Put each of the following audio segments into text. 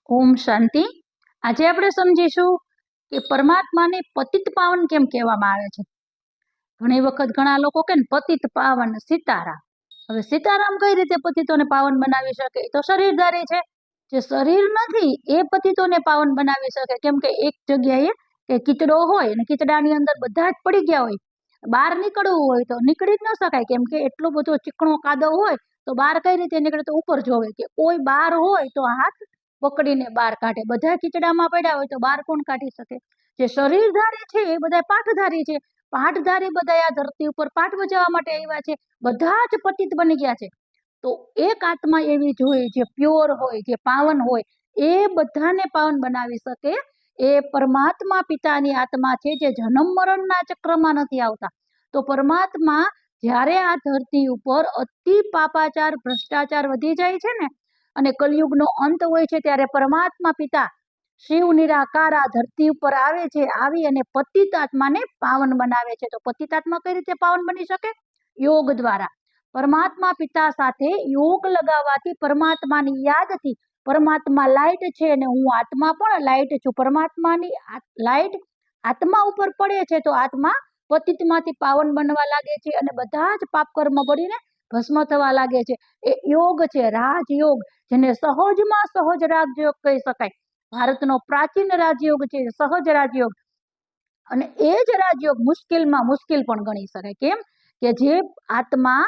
ઓમ શાંતિ। આજે આપણે સમજીશું કે પરમાત્માને પતિત પાવન કેમ કહેવામાં આવે છે। ઘણી વખત ઘણા લોકો કે પતિત પાવન સીતારામ। હવે સીતારામ કઈ રીતે પતિતોને પાવન બનાવી શકે? એ તો શરીરધારી છે। જે શરીર નથી એ પતિતોને પાવન બનાવી શકે। કેમ કે એક જગ્યાએ કે કીચડો હોય અને કીચડાની અંદર બધા જ પડી ગયા હોય, બહાર નીકળવું હોય તો નીકળી જ ન શકાય। કેમ કે એટલો બધો ચીકણો કાદવ હોય તો બહાર કઈ રીતે નીકળે? તો ઉપર જોવે કે કોઈ બહાર હોય તો હાથ પકડીને બહાર કાઢે। બધા કીચડામાં પડ્યા હોય તો બહાર કોણ કાઢી શકે? જે શરીરધારી છે એ બધા પાઠધારી છે। પાઠધારી બધા આ ધરતી ઉપર પાઠ બજાવવા માટે આવ્યા છે। બધા જ પતિત બની ગયા છે। તો એક આત્મા એવી જોઈએ જે પ્યોર હોય, જે પાવન હોય, એ બધાને પાવન બનાવી શકે। એ પરમાત્મા પિતાની આત્મા છે જે જન્મ મરણના ચક્રમાં નથી આવતા। તો પરમાત્મા જ્યારે આ ધરતી ઉપર અતિ પાપાચાર ભ્રષ્ટાચાર વધી જાય છે ને, અને કલયુગનો અંત હોય છે, ત્યારે પરમાત્મા પિતા શિવ નિરાકાર આ ધરતી ઉપર આવે છે। આવી અને પતિત આત્માને પાવન બનાવે છે। તો પતિત આત્મા કઈ રીતે પાવન બની શકે? યોગ દ્વારા। પરમાત્મા પિતા સાથે યોગ લગાવવાથી, પરમાત્માની યાદથી, પરમાત્મા લાઈટ છે અને હું આત્મા પણ લાઈટ છું, પરમાત્માની લાઈટ આત્મા ઉપર પડે છે તો આત્મા પતિતમાંથી પાવન બનવા લાગે છે અને બધા જ પાપ કર્મ બળીને ભસ્મ થવા લાગે છે। એ યોગ છે, રાજયોગ, જેને સહજમાં સહજ રાજયોગ કહી શકાય। ભારતનો પ્રાચીન રાજયોગ છે સહજ રાજયોગ, અને એ જ રાજયોગ મુશ્કેલમાં મુશ્કેલ પણ ગણી શકાય। કેમ કે જે આત્મા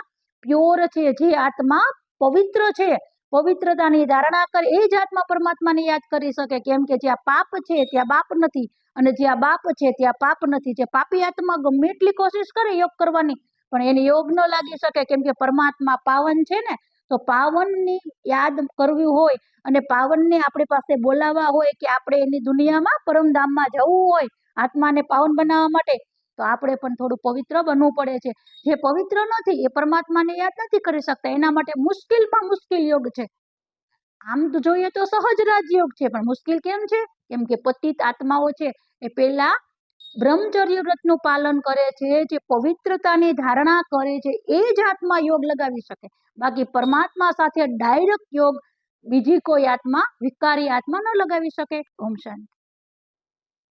પ્યોર છે, જે આત્મા પવિત્ર છે, પવિત્રતાની ધારણા કરે, એ જ આત્મા પરમાત્માને યાદ કરી શકે। કેમ કે જ્યાં પાપ છે ત્યાં બાપ નથી, અને જ્યાં બાપ છે ત્યાં પાપ નથી। જે પાપી આત્મા ગમે એટલી કોશિશ કરે યોગ કરવાની, પણ એને યોગ ન લાગી શકે। કેમ કે પરમાત્મા પાવન છે ને, તો પાવનની યાદ કરવી હોય અને પાવનને આપણી પાસે બોલાવવા હોય કે આપણે એની દુનિયામાં પરમધામમાં જવું હોય આત્માને પાવન બનાવવા માટે, તો આપણે પણ થોડું પવિત્ર બનવું પડે છે। જે પવિત્ર નથી એ પરમાત્માને યાદ નથી કરી શકતા। એના માટે મુશ્કેલમાં મુશ્કેલ યોગ છે। આમ તો જોઈએ તો સહજ રાજયોગ છે, પણ મુશ્કેલ કેમ છે? કેમ કે પતિત આત્માઓ છે એ પેલા બ્રહ્મચર્ય વ્રતનું પાલન કરે છે, જે પવિત્રતાની ધારણા કરે છે, એ જ આત્મા યોગ લગાવી શકે। બાકી પરમાત્મા સાથે ડાયરેક્ટ યોગ બીજી કોઈ આત્મા, વિકારી આત્મા ન લગાવી શકે। ઓમ શાંતિ।